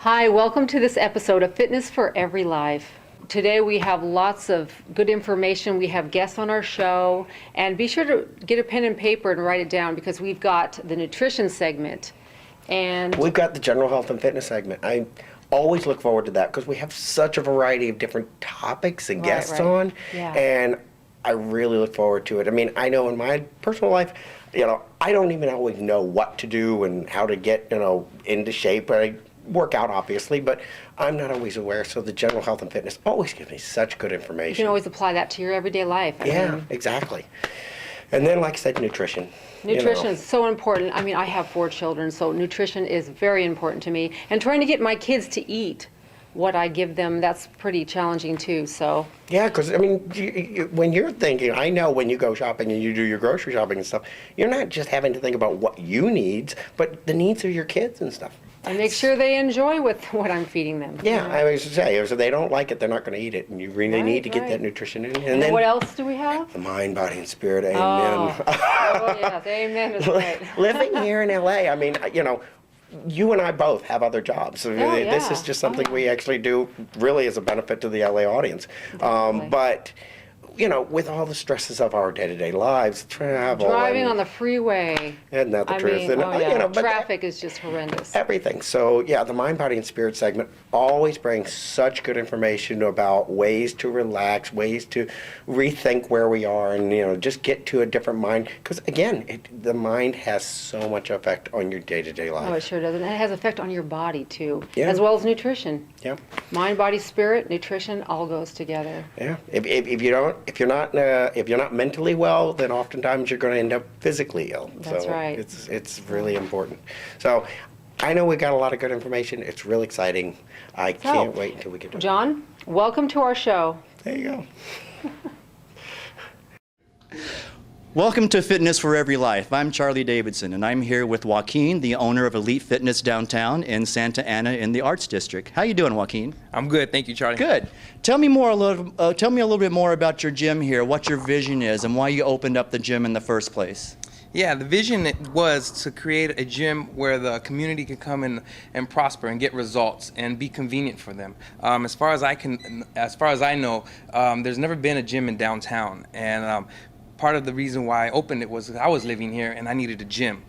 Hi, welcome to this episode of Fitness for Every Life. Today we have lots of good information. We have guests on our show, and be sure to get a pen and paper and write it down because we've got the nutrition segment. And we've got the general health and fitness segment. I always look forward to that because we have such a variety of different topics and guests on, and I really look forward to it. I mean, I know in my personal life, I don't even always know what to do and how to get, into shape. I work out, obviously, but I'm not always aware, so the general health and fitness always gives me such good information. You can always apply that to your everyday life. I mean, exactly. And then, like I said, nutrition. Nutrition is so important. I mean, I have 4 children, so nutrition is very important to me. And trying to get my kids to eat what I give them, that's pretty challenging too, so. Yeah, because, I mean, when you're thinking, I know when you go shopping and you do your grocery shopping and stuff, you're not just having to think about what you need, but the needs of your kids and stuff. And make sure they enjoy with what I'm feeding them. Yeah, I was to say, if they don't like it, they're not going to eat it, and you really need to get that nutrition in. And then what else do we have? The mind, body, and spirit. Amen. Oh yes, amen is right. Living here in LA, I mean, you and I both have other jobs. So this is just something we actually do really as a benefit to the LA audience. But with all the stresses of our day-to-day lives, travel, driving on the freeway, isn't that the truth? And, traffic is just horrendous. Everything. So yeah, the mind, body, and spirit segment always brings such good information about ways to relax, ways to rethink where we are, and just get to a different mind. Because again, the mind has so much effect on your day-to-day life. Oh, it sure does, and it has effect on your body too, as well as nutrition. Yeah. Mind, body, spirit, nutrition all goes together. Yeah. If you're not mentally well, then oftentimes you're going to end up physically ill. That's right. It's really important. So I know we got a lot of good information. It's really exciting. I can't wait until we get to it. John, welcome to our show. There you go. Welcome to Fitness for Every Life. I'm Charlie Davidson, and I'm here with Joaquin, the owner of Elite Fitness downtown in Santa Ana in the Arts District. How you doing, Joaquin? I'm good, thank you, Charlie. Good. Tell me a little bit more about your gym here, what your vision is, and why you opened up the gym in the first place. Yeah, the vision was to create a gym where the community can come in and prosper and get results and be convenient for them. As far as I know, there's never been a gym in downtown, and part of the reason why I opened it was I was living here and I needed a gym.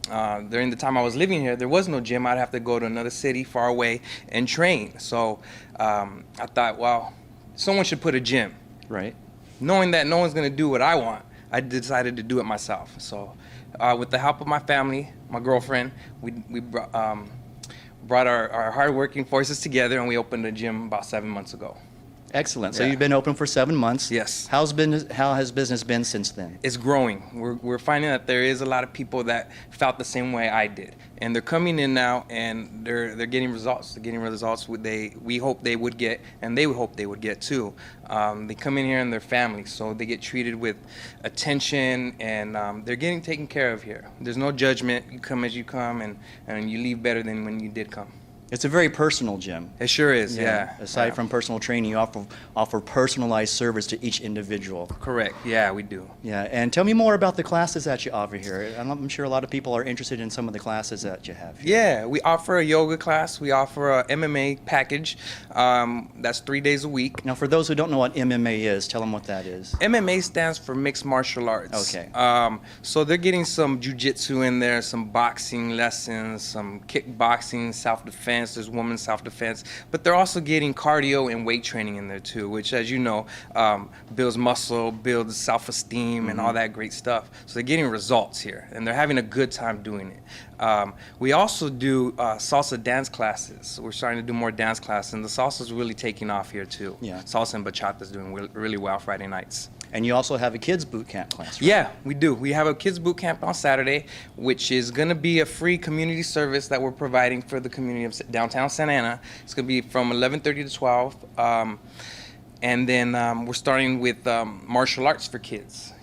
During the time I was living here, there was no gym. I'd have to go to another city far away and train. So I thought, well, someone should put a gym. Right. Knowing that no one's going to do what I want, I decided to do it myself. So with the help of my family, my girlfriend, we brought our hardworking forces together and we opened a gym about 7 months ago. Excellent. So you've been open for 7 months. Yes. How has business been since then? It's growing. We're finding that there is a lot of people that felt the same way I did, and they're coming in now and they're getting results. They're getting results we hope they would get, and they would hope they would get too. They come in here and their families, so they get treated with attention, and they're getting taken care of here. There's no judgment. You come as you come, and you leave better than when you did come. It's a very personal gym. It sure is, yeah. Aside from personal training, you offer personalized service to each individual. Correct, yeah, we do. Yeah, and tell me more about the classes that you offer here. I'm sure a lot of people are interested in some of the classes that you have here. Yeah, we offer a yoga class. We offer a MMA package. That's 3 days a week. Now, for those who don't know what MMA is, tell them what that is. MMA stands for Mixed Martial Arts. Okay. So they're getting some jiu-jitsu in there, some boxing lessons, some kickboxing, self-defense. There's women's self-defense, but they're also getting cardio and weight training in there too, which, as you know, builds muscle, builds self-esteem, and all that great stuff. So they're getting results here, and they're having a good time doing it. We also do salsa dance classes. We're starting to do more dance classes, and the salsa's really taking off here too. Yeah. Salsa and bachata's doing really well Friday nights. And you also have a kids boot camp class, right? Yeah, we do. We have a kids boot camp on Saturday, which is going to be a free community service that we're providing for the community of downtown Santa Ana. It's going to be from 11:30 to 12. And then we're starting with martial arts for kids.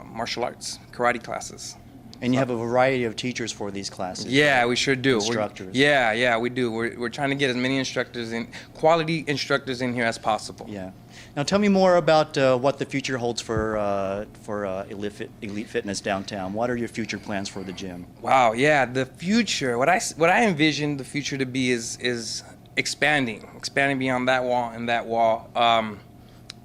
Martial arts, karate classes. And you have a variety of teachers for these classes. Yeah, we sure do. Instructors. Yeah, we do. We're trying to get as many instructors quality instructors in here as possible. Yeah. Now tell me more about what the future holds for Elite Fitness downtown. What are your future plans for the gym? Wow, yeah, the future. What I envision the future to be is expanding beyond that wall and that wall,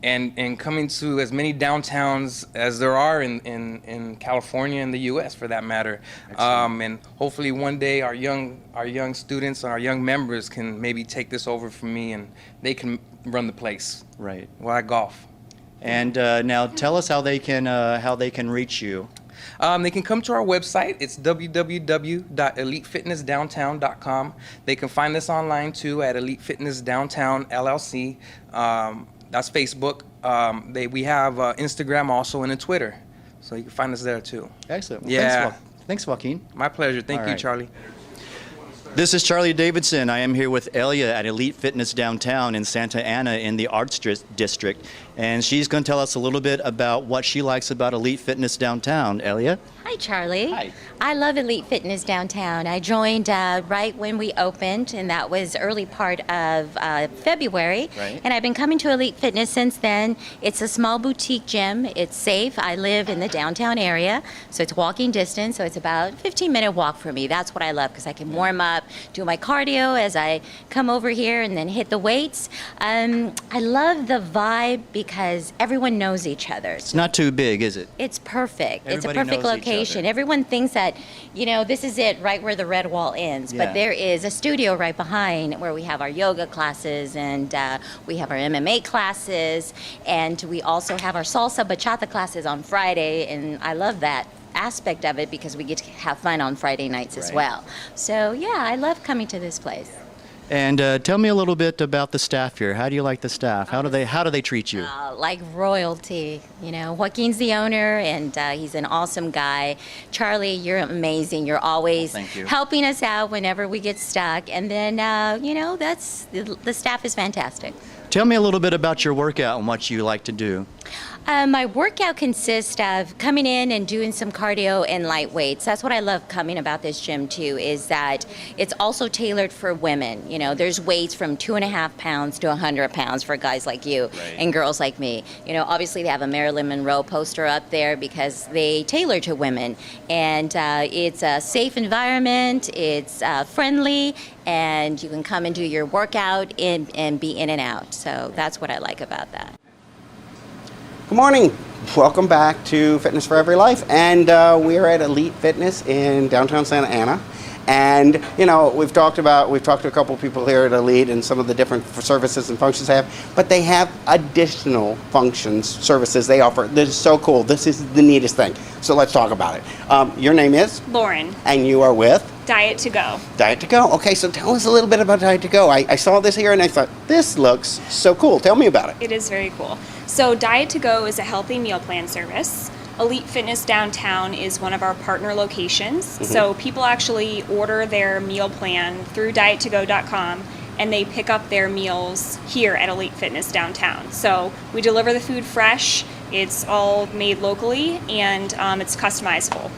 and coming to as many downtowns as there are in California and the U.S. for that matter. And hopefully one day our young students and our young members can maybe take this over from me and they can run the place. Right. While I golf. And now tell us how they can reach you. They can come to our website. It's www.elitefitnessdowntown.com. They can find us online too at Elite Fitness Downtown LLC. That's Facebook. We have Instagram also and a Twitter, so you can find us there too. Excellent. Well, Yeah. Thanks, Joaquin. My pleasure. Thank All you, right. Charlie. This is Charlie Davidson. I am here with Elia at Elite Fitness Downtown in Santa Ana in the Arts District. And she's going to tell us a little bit about what she likes about Elite Fitness Downtown. Elia? Hi, Charlie. Hi. I love Elite Fitness Downtown. I joined right when we opened, and that was early part of February. Right. And I've been coming to Elite Fitness since then. It's a small boutique gym. It's safe. I live in the downtown area, so it's walking distance. So it's about a 15-minute walk for me. That's what I love because I can warm up, do my cardio as I come over here, and then hit the weights. I love the vibe because everyone knows each other. It's not too big, is it? It's perfect. It's a Everybody perfect knows each location. other. Everyone thinks that, this is it right where the red wall ends. Yeah. But there is a studio right behind where we have our yoga classes and we have our MMA classes. And we also have our salsa bachata classes on Friday. And I love that aspect of it because we get to have fun on Friday nights as Right. well. So, yeah, I love coming to this place. And tell me a little bit about the staff here. How do you like the staff? How do they treat you? Like royalty. Joaquin's the owner, and he's an awesome guy. Charlie, you're amazing. You're always Thank you. helping us out whenever we get stuck. And then, that's the staff is fantastic. Tell me a little bit about your workout and what you like to do. My workout consists of coming in and doing some cardio and light weights. That's what I love coming about this gym too, is that it's also tailored for women. There's weights from 2.5 pounds to 100 pounds for guys like you and girls like me. Obviously they have a Marilyn Monroe poster up there because they tailor to women. And it's a safe environment, it's friendly, and you can come and do your workout and be in and out. So that's what I like about that. Good morning. Welcome back to Fitness for Every Life. And we're at Elite Fitness in downtown Santa Ana. And, we've talked to a couple of people here at Elite and some of the different services and functions they have, but they have additional functions, services they offer. This is so cool. This is the neatest thing. So let's talk about it. Your name is? Lauren, And you are with? Diet to Go. Diet to Go. Okay, so tell us a little bit about Diet to Go. I saw this here and I thought, this looks so cool. Tell me about it. It is very cool. So Diet to Go is a healthy meal plan service. Elite Fitness Downtown is one of our partner locations. So people actually order their meal plan through diettogo.com and they pick up their meals here at Elite Fitness Downtown. So we deliver the food fresh, it's all made locally, and it's customizable.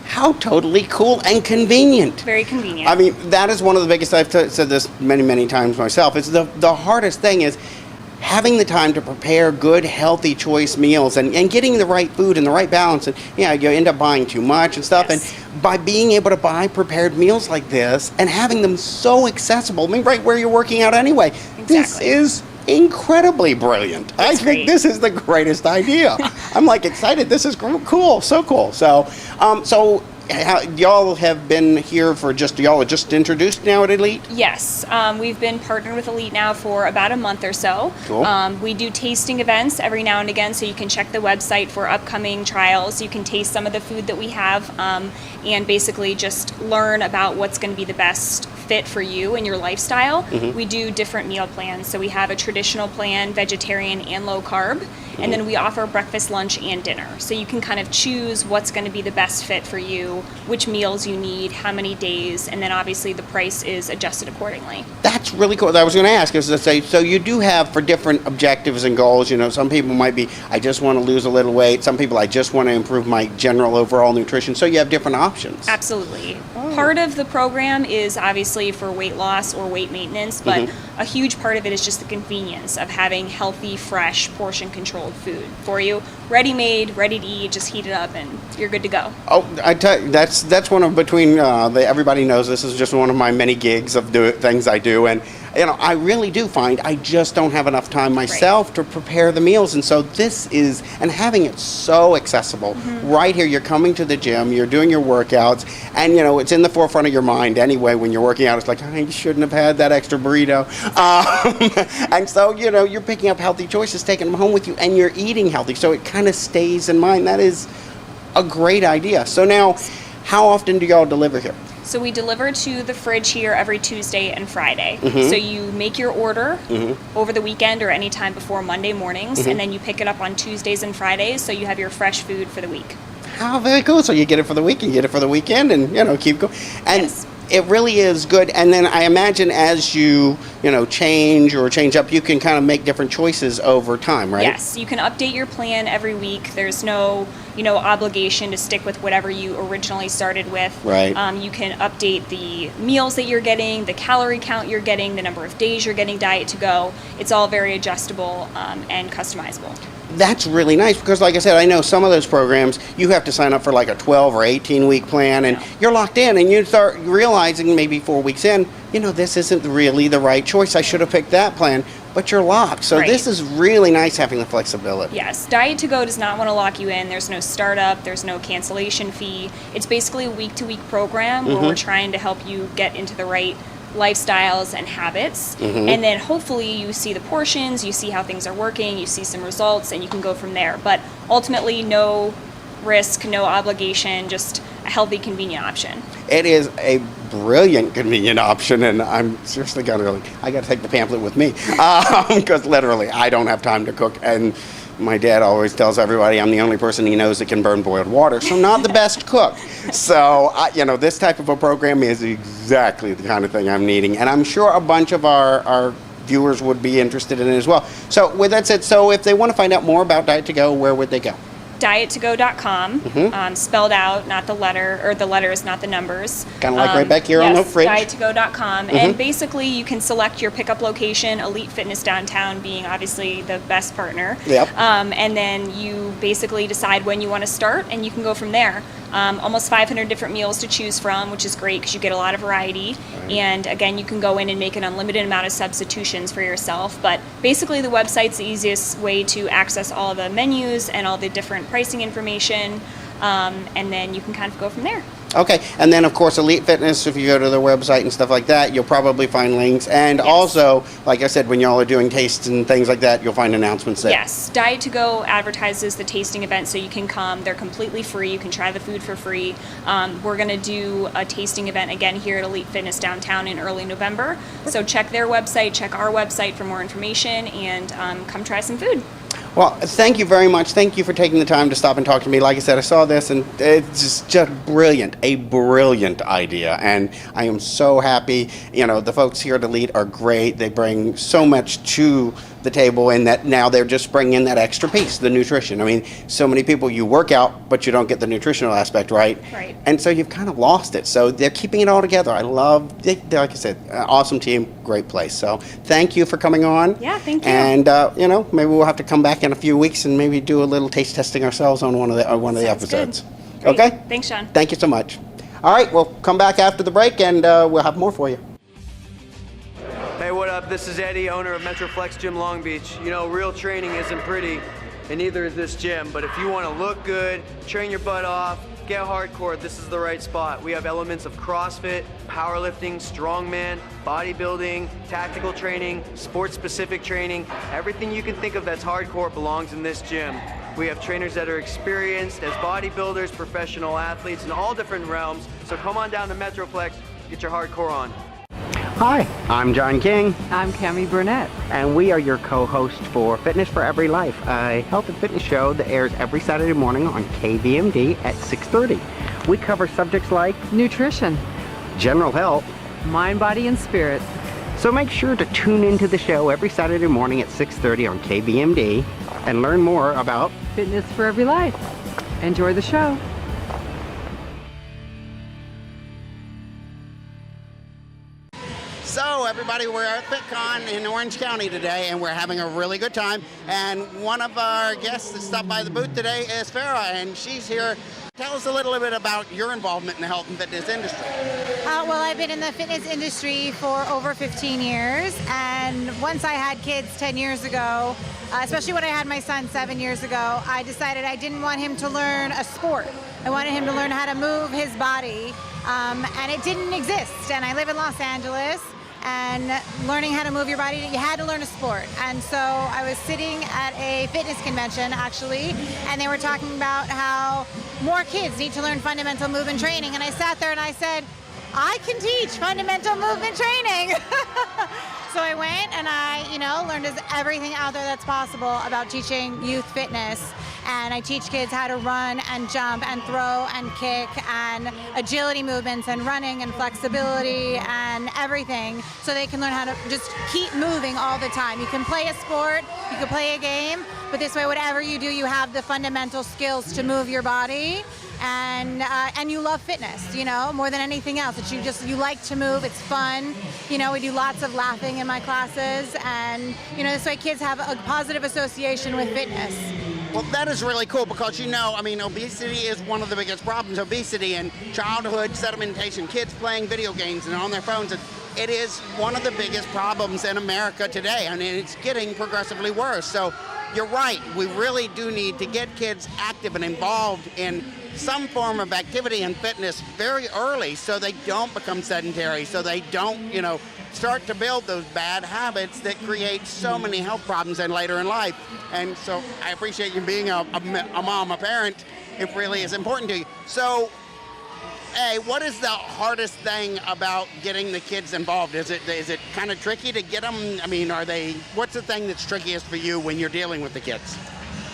How totally cool and convenient. Very convenient. I mean, that is one of the biggest, I've said this many times myself, it's the hardest thing is having the time to prepare good, healthy, choice meals and getting the right food and the right balance. And you end up buying too much and stuff. Yes. And by being able to buy prepared meals like this and having them so accessible, right where you're working out anyway, this Exactly. is incredibly brilliant. I think great. this is the greatest idea. I'm excited. This is cool, so cool. So, y'all have been here for y'all are just introduced now at Elite? Yes, we've been partnered with Elite now for about a month or so. Cool. We do tasting events every now and again, so you can check the website for upcoming trials. You can taste some of the food that we have and basically just learn about what's going to be the best fit for you and your lifestyle. We do different meal plans. So we have a traditional plan, vegetarian and low carb, and then we offer breakfast, lunch, and dinner. So you can kind of choose what's going to be the best fit for you, which meals you need, how many days, and then obviously the price is adjusted accordingly. That's really cool. I was going to ask, so you do have for different objectives and goals, some people might be, I just want to lose a little weight. Some people, I just want to improve my general overall nutrition. So you have different options. Absolutely. Oh, Part of the program is obviously for weight loss or weight maintenance, but a huge part of it is just the convenience of having healthy, fresh, portion-controlled food for you. Ready-made, ready to eat, just heat it up and you're good to go. Oh, I tell you, that's one of everybody knows this is just one of my many gigs of things I do, and I really do find I just don't have enough time myself to prepare the meals, and so this is, and having it so accessible right here. You're coming to the gym, you're doing your workouts, and it's in the forefront of your mind anyway when you're working out. It's like, I shouldn't have had that extra burrito, and so you're picking up healthy choices, taking them home with you, and you're eating healthy, so it kind of stays in mind. That is a great idea. So now, how often do y'all deliver here? So we deliver to the fridge here every Tuesday and Friday. So you make your order over the weekend or anytime before Monday mornings, and then you pick it up on Tuesdays and Fridays, so you have your fresh food for the week. How very cool. So you get it for the week, you get it for the weekend, and keep going. And it really is good. And then I imagine as you change or change up, you can kind of make different choices over time, right? Yes, you can update your plan every week. There's no obligation to stick with whatever you originally started with. Right. You can update the meals that you're getting, the calorie count you're getting, the number of days you're getting Diet to Go. It's all very adjustable and customizable. That's really nice because, like I said, I know some of those programs you have to sign up for like a 12 or 18-week plan, and you're locked in, and you start realizing maybe 4 weeks in, this isn't really the right choice. I should have picked that plan, but you're locked. So this is really nice having the flexibility. Yes, Diet to Go does not want to lock you in. There's no startup, there's no cancellation fee. It's basically a week-to-week program where we're trying to help you get into the right lifestyles and habits, and then hopefully you see the portions, you see how things are working, you see some results, and you can go from there. But ultimately, no risk, no obligation, just a healthy, convenient option. It is a brilliant, convenient option, and I'm seriously I got to take the pamphlet with me because literally I don't have time to cook, and my dad always tells everybody I'm the only person he knows that can burn boiled water, so not the best cook. So, this type of a program is exactly the kind of thing I'm needing, and I'm sure a bunch of our viewers would be interested in it as well. So, with that said, if they want to find out more about Diet to Go, where would they go? Diet2go.com, spelled out, not the letter, or the letters, not the numbers. Kind of like right back here on the fridge. Diet2go.com, and basically you can select your pickup location, Elite Fitness Downtown being obviously the best partner. Yep. And then you basically decide when you want to start, and you can go from there. Almost 500 different meals to choose from, which is great because you get a lot of variety. And again, you can go in and make an unlimited amount of substitutions for yourself. But basically, the website's the easiest way to access all the menus and all the different pricing information. And then you can kind of go from there. Okay, and then of course Elite Fitness, if you go to their website and stuff like that, you'll probably find links. And also, like I said, when y'all are doing tastes and things like that, you'll find announcements there. Yes, Diet to Go advertises the tasting event, so you can come. They're completely free. You can try the food for free. We're going to do a tasting event again here at Elite Fitness Downtown in early November. So check their website, check our website for more information, and come try some food. Well, thank you very much. Thank you for taking the time to stop and talk to me. Like I said, I saw this, and it's just brilliant, a brilliant idea. And I am so happy. The folks here at Elite are great. They bring so much to the table, and that now they're just bringing in that extra piece, the nutrition. I mean, so many people, you work out, but you don't get the nutritional aspect right. Right. And so you've kind of lost it. So they're keeping it all together. I love, like I said, awesome team, great place. So thank you for coming on. Yeah, thank you. And, maybe we'll have to come back in a few weeks and maybe do a little taste testing ourselves on one of the Sounds episodes. good. Great. Okay? Thanks, Sean. Thank you so much. All right, we'll come back after the break, and we'll have more for you. Hey, what up? This is Eddie, owner of Metroflex Gym Long Beach. Real training isn't pretty, and neither is this gym. But if you want to look good, train your butt off, get hardcore, this is the right spot. We have elements of CrossFit, powerlifting, strongman, bodybuilding, tactical training, sports-specific training. Everything you can think of that's hardcore belongs in this gym. We have trainers that are experienced as bodybuilders, professional athletes in all different realms. So come on down to Metroplex, get your hardcore on. Hi, I'm John King, I'm Cammie Burnett. and we are your co-hosts for Fitness for Every Life, a health and fitness show that airs every Saturday morning on KBMD at 6:30. We cover subjects like Nutrition, general health, mind, body, and spirit. so make sure to tune into the show every Saturday morning at 6:30 on KBMD and learn more about Fitness for Every Life. Enjoy the show. everybody. We're at FitCon in Orange County today, and we're having a really good time. And one of our guests that stopped by the booth today is Farah, and she's here. Tell us a little bit about your involvement in the health and fitness industry. Well, I've been in the fitness industry for over 15 years, and once I had kids 10 years ago, especially when I had my son 7 years ago, I decided I didn't want him to learn a sport. I wanted him to learn how to move his body, and it didn't exist. And I live in Los Angeles, and learning how to move your body, you had to learn a sport. And so I was sitting at a fitness convention, actually, and they were talking about how more kids need to learn fundamental movement training. And I sat there and I said, I can teach fundamental movement training. So I went and I, learned everything out there that's possible about teaching youth fitness. And I teach kids how to run and jump and throw and kick and agility movements and running and flexibility and everything, so they can learn how to just keep moving all the time. You can play a sport, you can play a game, but this way, whatever you do, you have the fundamental skills to move your body. And you love fitness, more than anything else. That you like to move. It's fun. We do lots of laughing in my classes, and this way kids have a positive association with fitness. Well, that is really cool because, obesity is one of the biggest problems. Obesity and childhood sedimentation, kids playing video games and on their phones. It is one of the biggest problems in America today, and it's getting progressively worse. So you're right. We really do need to get kids active and involved in some form of activity and fitness very early so they don't become sedentary, so they don't, start to build those bad habits that create so many health problems and later in life. And so I appreciate you being a mom, a parent. It really is important to you. So, hey, what is the hardest thing about getting the kids involved? Is it kind of tricky to get them? What's the thing that's trickiest for you when you're dealing with the kids?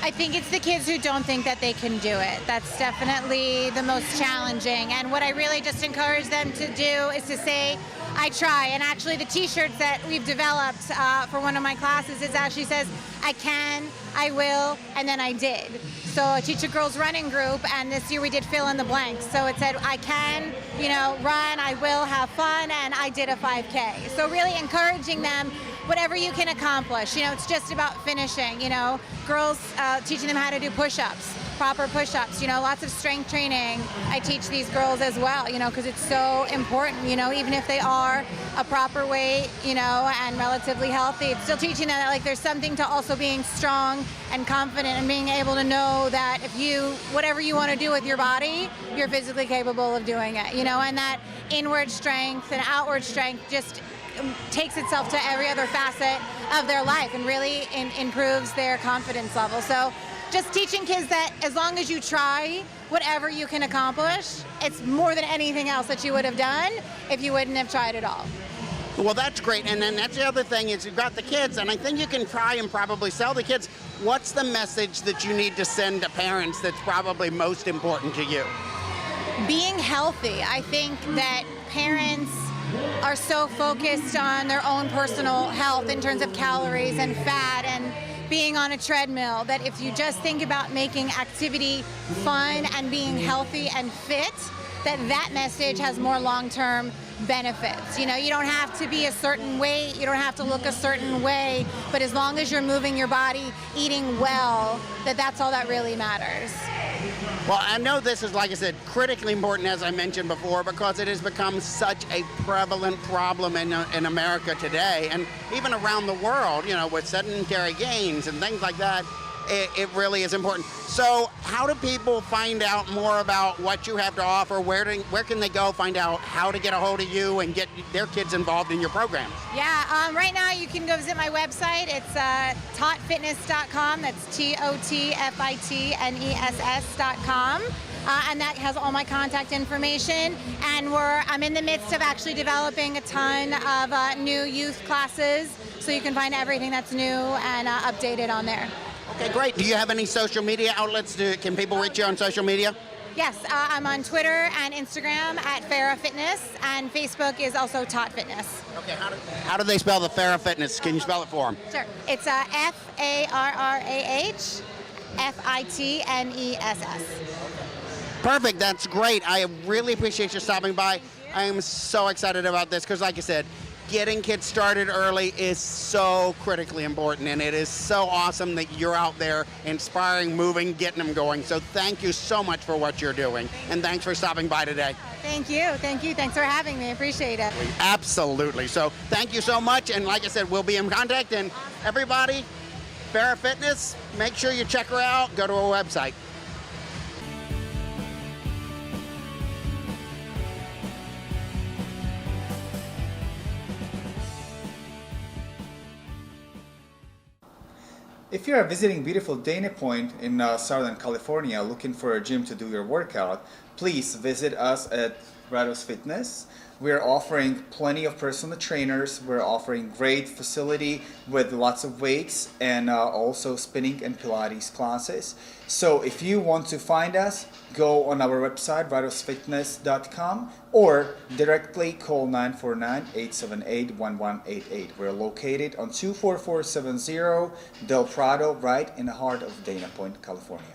I think it's the kids who don't think that they can do it. That's definitely the most challenging. And what I really just encourage them to do is to say, I try. And actually the t-shirts that we've developed for one of my classes actually says, I can, I will, and then I did. So I teach a girls running group, and this year we did fill in the blanks. So it said, I can, run, I will have fun, and I did a 5K. So really encouraging them, whatever you can accomplish. It's just about finishing. Girls, teaching them how to do push-ups, proper push-ups. Lots of strength training. I teach these girls as well. Because it's so important. Even if they are a proper weight, and relatively healthy, it's still teaching them that there's something to also being strong and confident and being able to know that whatever you want to do with your body, you're physically capable of doing it. And that inward strength and outward strength just takes itself to every other facet of their life and really improves their confidence level. So just teaching kids that as long as you try, whatever you can accomplish, it's more than anything else that you would have done if you wouldn't have tried at all. Well, that's great. And then that's the other thing is you've got the kids, and I think you can try and probably sell the kids. What's the message that you need to send to parents that's probably most important to you? Being healthy. I think that parents are so focused on their own personal health in terms of calories and fat and being on a treadmill, that if you just think about making activity fun and being healthy and fit, that message has more long-term benefits. You don't have to be a certain weight, you don't have to look a certain way, but as long as you're moving your body, eating well, that's all that really matters. Well, I know this is, like I said, critically important, as I mentioned before, because it has become such a prevalent problem in America today, and even around the world, with sedentary gains and things like that. It really is important. So how do people find out more about what you have to offer? Where can they go find out how to get a hold of you and get their kids involved in your programs? Yeah, right now you can go visit my website. It's totfitness.com. That's TOTFITNESS.com. And that has all my contact information. And I'm in the midst of actually developing a ton of new youth classes, so you can find everything that's new and updated on there. Okay, great. Do you have any social media outlets? Can people reach you on social media? Yes, I'm on Twitter and Instagram at Farah Fitness, and Facebook is also Tot Fitness. Okay, how do they spell the Farah Fitness? Can you spell it for them? Sure. It's FARRAHFITNESS. Perfect. That's great. I really appreciate you stopping by. I am so excited about this because, like I said, getting kids started early is so critically important, and it is so awesome that you're out there inspiring, moving, getting them going. So thank you so much for what you're doing, and thanks for stopping by today. Thank you. Thanks for having me. I appreciate it. Absolutely. So thank you so much, and like I said, we'll be in contact. And everybody, Farrah Fitness, make sure you check her out. Go to her website. If you are visiting beautiful Dana Point in Southern California looking for a gym to do your workout, please visit us at Rados Fitness. We're offering plenty of personal trainers. We're offering great facility with lots of weights and also spinning and Pilates classes. So if you want to find us, go on our website, radosfitness.com, or directly call 949-878-1188. We're located on 24470 Del Prado, right in the heart of Dana Point, California.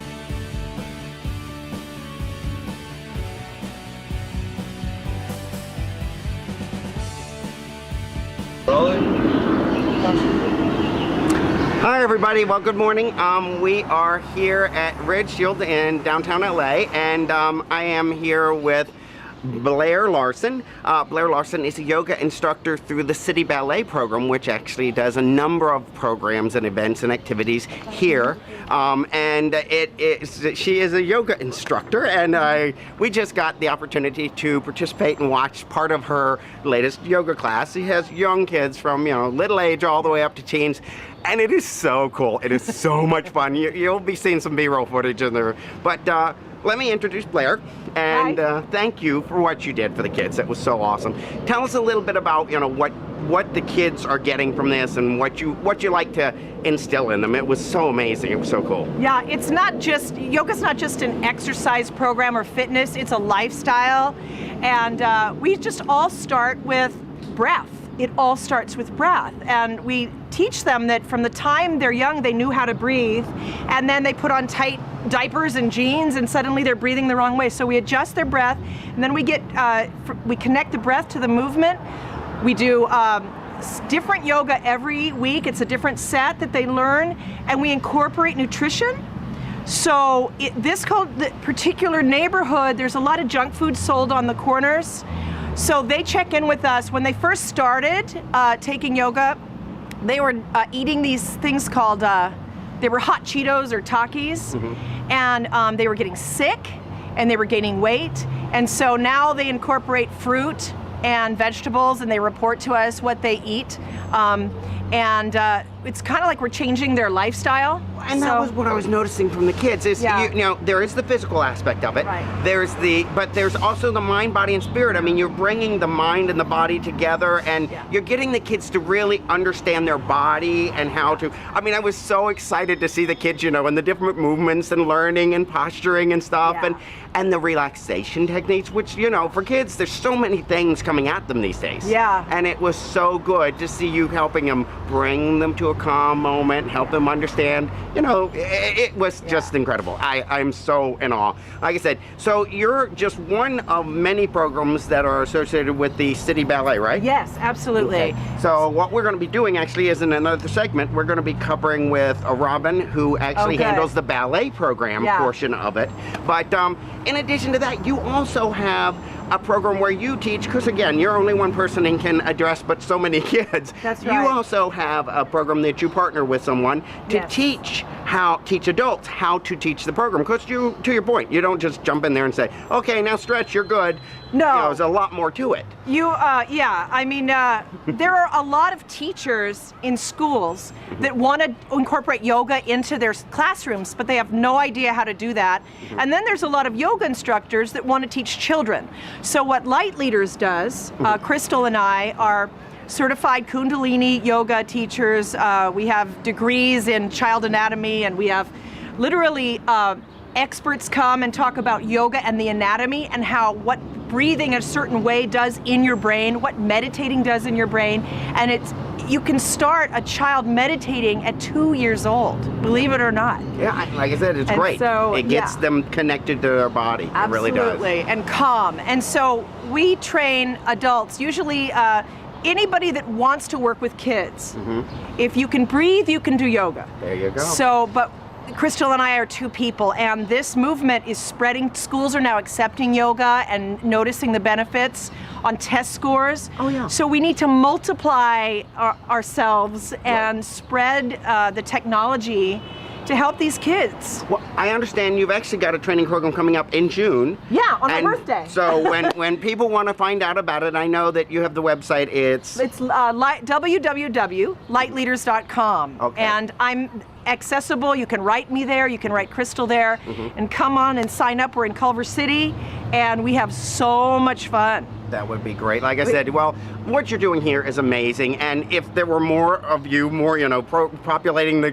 Hi everybody, well good morning. We are here at Red Shield in downtown LA, and I am here with Blair Larson. Blair Larson is a yoga instructor through the City Ballet program, which actually does a number of programs and events and activities here. She is a yoga instructor, and we just got the opportunity to participate and watch part of her latest yoga class. She has young kids from little age all the way up to teens. And it is so cool. It is so much fun. You'll be seeing some B-roll footage in there. But let me introduce Blair, and thank you for what you did for the kids. That was so awesome. Tell us a little bit about what the kids are getting from this and what you like to instill in them. It was so amazing. It was so cool. Yeah, it's not just yoga's not just an exercise program or fitness. It's a lifestyle, and we just all start with breath. It all starts with breath, and we teach them that from the time they're young they knew how to breathe, and then they put on tight diapers and jeans and suddenly they're breathing the wrong way. So we adjust their breath, and then we connect the breath to the movement. We do different yoga every week. It's a different set that they learn, and we incorporate nutrition. So this particular neighborhood, there's a lot of junk food sold on the corners. So they check in with us. When they first started taking yoga, they were eating these things called, they were hot Cheetos or Takis, and they were getting sick and they were gaining weight. And so now they incorporate fruit and vegetables, and they report to us what they eat. It's kind of like we're changing their lifestyle. And that was what I was noticing from the kids is, there is the physical aspect of it. Right. But there's also the mind, body, and spirit. I mean, you're bringing the mind and the body together, and you're getting the kids to really understand their body and how to. I mean, I was so excited to see the kids, and the different movements and learning and posturing and stuff, and the relaxation techniques, which, for kids, there's so many things coming at them these days. Yeah. And it was so good to see you helping them bring them to a calm moment, help them understand. It was just incredible. I'm so in awe. Like I said, so you're just one of many programs that are associated with the City Ballet, right? Yes, absolutely. Okay. So what we're going to be doing actually is in another segment, we're going to be covering with Robin, who actually handles the ballet program portion of it. But in addition to that, you also have a program where you teach, because again, you're only one person and can address but so many kids. That's right. You also have a program that you partner with someone to teach adults how to teach the program. Because to your point, you don't just jump in there and say, okay, now stretch, you're good. No. There's a lot more to it. There are a lot of teachers in schools that want to incorporate yoga into their classrooms, but they have no idea how to do that. And then there's a lot of yoga instructors that want to teach children. So what Light Leaders does, Crystal and I are certified Kundalini yoga teachers. We have degrees in child anatomy, and we have literally experts come and talk about yoga and the anatomy and what breathing a certain way does in your brain, what meditating does in your brain. And you can start a child meditating at 2 years old, believe it or not. Yeah, like I said, it's great. So, it gets them connected to their body. Absolutely. It really does. And calm. And so we train adults, usually anybody that wants to work with kids, if you can breathe, you can do yoga. There you go. So, but Crystal and I are two people, and this movement is spreading. Schools are now accepting yoga and noticing the benefits on test scores. Oh, yeah. So we need to multiply ourselves and spread the technology to help these kids. Well, I understand you've actually got a training program coming up in June. Yeah, on my And birthday. So when people want to find out about it, I know that you have the website. It's www.lightleaders.com. Okay. And I'm accessible. You can write me there. You can write Crystal there. And come on and sign up. We're in Culver City, and we have so much fun. That would be great. Like I said, well, what you're doing here is amazing, and if there were more of you, more, populating the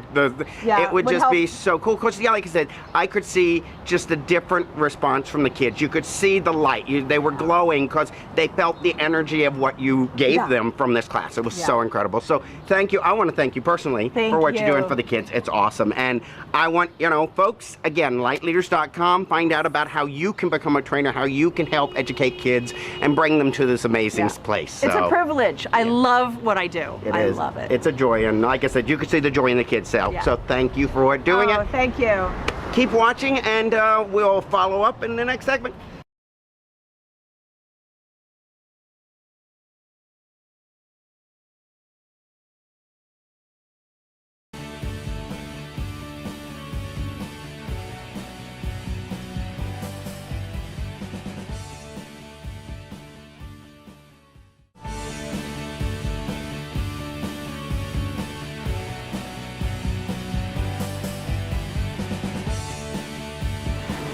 Yeah, it would would just help. be so cool. Because, yeah, like I said, I could see just a different response from the kids. You could see the light. They were glowing because they felt the energy of what you gave them from this class. It was so incredible. So thank you. I want to thank you personally for what you're doing for the kids. It's awesome. And I want, folks, again, lightleaders.com, find out about how you can become a trainer, how you can help educate kids and bring them to this amazing place. It's So, a privilege. I love what I do. I love it. It's a joy, and like I said, you can see the joy in the kids' self. Yeah. So thank you for doing Oh, it. thank you. Keep watching, and we'll follow up in the next segment.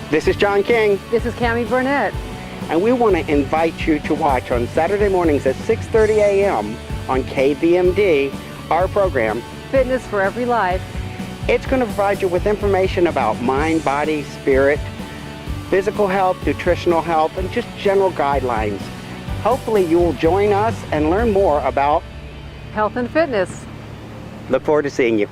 This is John King, This is Cammie Burnett. and we want to invite you to watch on Saturday mornings at 6:30 a.m. on KBMD our program. Fitness for Every Life. It's going to provide you with information about mind, body, spirit, physical health, nutritional health, and just general guidelines. Hopefully you will join us and learn more about. Health and fitness. Look forward to seeing you.